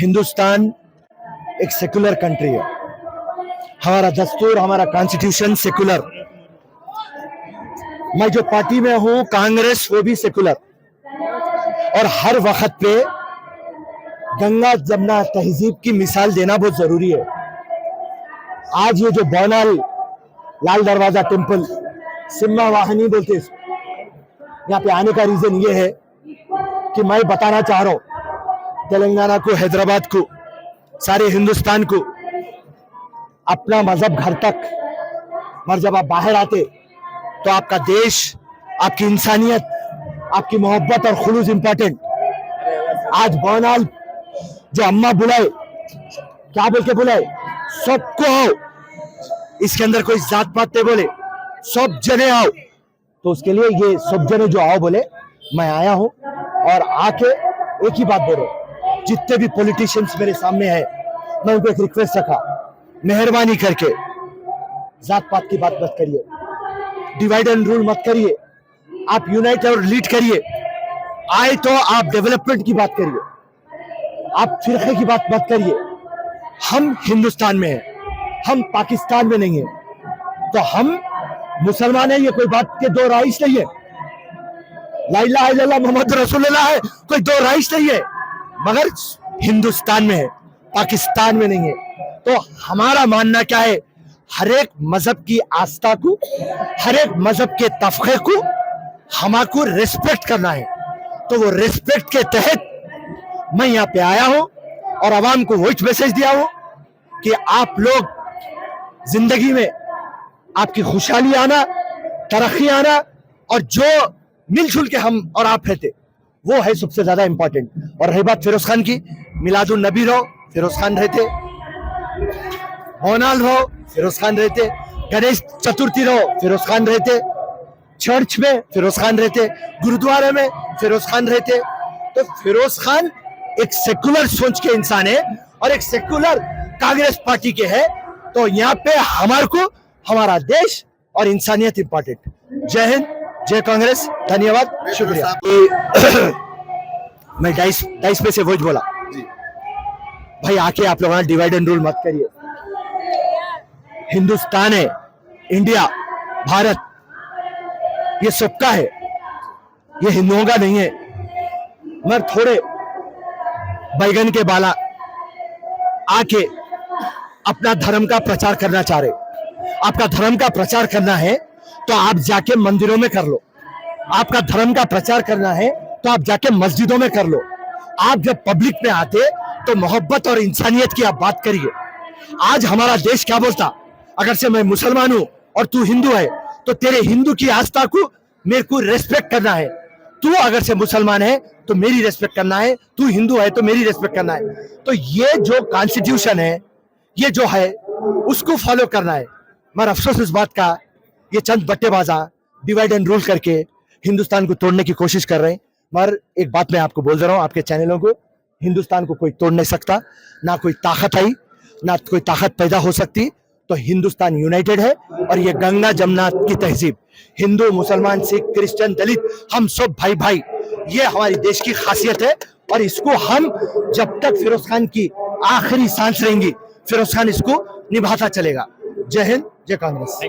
हिंदुस्तान एक secular country है। हमारा दस्तूर, हमारा कॉन्स्टिट्यूशन सेकुलर। मैं जो पार्टी में हूं कांग्रेस, वो भी सेकुलर। और हर वक्त पे गंगा जमुना तहजीब की मिसाल देना बहुत जरूरी है। आज ये जो बोनाल लाल दरवाजा टेम्पल, सिम्मा वाहिनी बोलते हैं, यहाँ पे आने का रीजन ये है कि मैं बताना चाह रहा हूं तेलंगाना को, हैदराबाद को, सारे हिंदुस्तान को, अपना मजहब घर तक, मगर जब आप बाहर आते तो आपका देश, आपकी इंसानियत, आपकी मोहब्बत और खुलूस इंपॉर्टेंट। आज बोनाल जो अम्मा बुलाए, क्या बोल के बुलाए, सबको आओ, इसके अंदर कोई जात पात नहीं बोले, सब जने आओ। तो उसके लिए ये सब जने जो आओ बोले, मैं आया हूं और आके एक ही बात बोल रहा हूं। जितने भी पॉलिटिशियंस मेरे सामने हैं, मैं उनको एक रिक्वेस्ट रखा, मेहरबानी करके जात पात की बात मत करिए, डिवाइड एंड रूल मत करिए, आप यूनाइट और लीड करिए। आए तो आप डेवलपमेंट की बात करिए, आप फिरके की बात मत करिए। हम हिंदुस्तान में हैं, हम पाकिस्तान में नहीं है। तो हम मुसलमान हैं, ये कोई बात के दो राइश नहीं है। ला इलाहा इल्लल्लाह मोहम्मद रसूलुल्लाह है, कोई दो राइश नहीं है, मगर हिंदुस्तान में है, पाकिस्तान में नहीं है। तो हमारा मानना क्या है, हर एक मजहब की आस्था को, हर एक मजहब के तफके को हमको रिस्पेक्ट करना है। तो वो रिस्पेक्ट के तहत मैं यहाँ पे आया हूं और आवाम को वही मैसेज दिया हूं कि आप लोग जिंदगी में आपकी खुशहाली आना, तरक्की आना, और जो मिलजुल के हम और आप रहते, वो है सबसे ज्यादा इंपॉर्टेंट। और रही बात फिरोज खान की, मिलादुन नबी रहो, फिरोज खान रहते, बोनाल रहो, फिरोज खान रहते, गणेश चतुर्थी रहो, फिरोज खान रहते, चर्च में फिरोज खान रहते, गुरुद्वारे में फिरोज खान रहते। तो फिरोज खान एक सेकुलर सोच के इंसान है और एक सेकुलर कांग्रेस पार्टी के है। तो यहाँ पे हमारे को हमारा देश और इंसानियत इंपॉर्टेंट। जय हिंद, जय कांग्रेस, धन्यवाद, शुक्रिया। मैं डाइस पे से वोट बोला भाई, आके आप लोग डिवाइड एंड रूल मत करिए। हिंदुस्तान है, इंडिया, भारत, ये सबका है, ये हिंदुओं का नहीं है। मगर थोड़े बैगन के बाला आके अपना धर्म का प्रचार करना चाह रहे। आपका धर्म का प्रचार करना है तो आप जाके मंदिरों में कर लो, आपका धर्म का प्रचार करना है तो आप जाके मस्जिदों में कर लो। आप जब पब्लिक में आते तो मोहब्बत और इंसानियत की आप बात करिए। आज हमारा देश क्या बोलता, अगर से मैं मुसलमान हूं और तू हिंदू है तो तेरे हिंदू की आस्था को मेरे को रेस्पेक्ट करना है। तू अगर से मुसलमान है तो मेरी रेस्पेक्ट करना है, तू हिंदू है तो मेरी रेस्पेक्ट करना है। तो ये जो कॉन्स्टिट्यूशन है, ये जो है, उसको फॉलो करना है। मगर अफसोस इस बात का, ये चंद बट्टेबाजा डिवाइड एंड रूल करके हिंदुस्तान को तोड़ने की कोशिश कर रहे हैं। मगर एक बात मैं आपको बोल दे रहा हूं, आपके चैनलों को, हिंदुस्तान को कोई तोड़ नहीं सकता, ना कोई ताकत आई, ना कोई ताकत पैदा हो सकती। तो हिंदुस्तान यूनाइटेड है और ये गंगा जमुना की तहजीब, हिंदू, मुसलमान, सिख, क्रिश्चियन, दलित, हम सब भाई भाई, ये हमारी देश की खासियत है। और इसको हम जब तक फिरोज खान की आखिरी सांस रहेंगी, फिरोज खान इसको निभाता चलेगा। जय हिंद, जय कांग्रेस।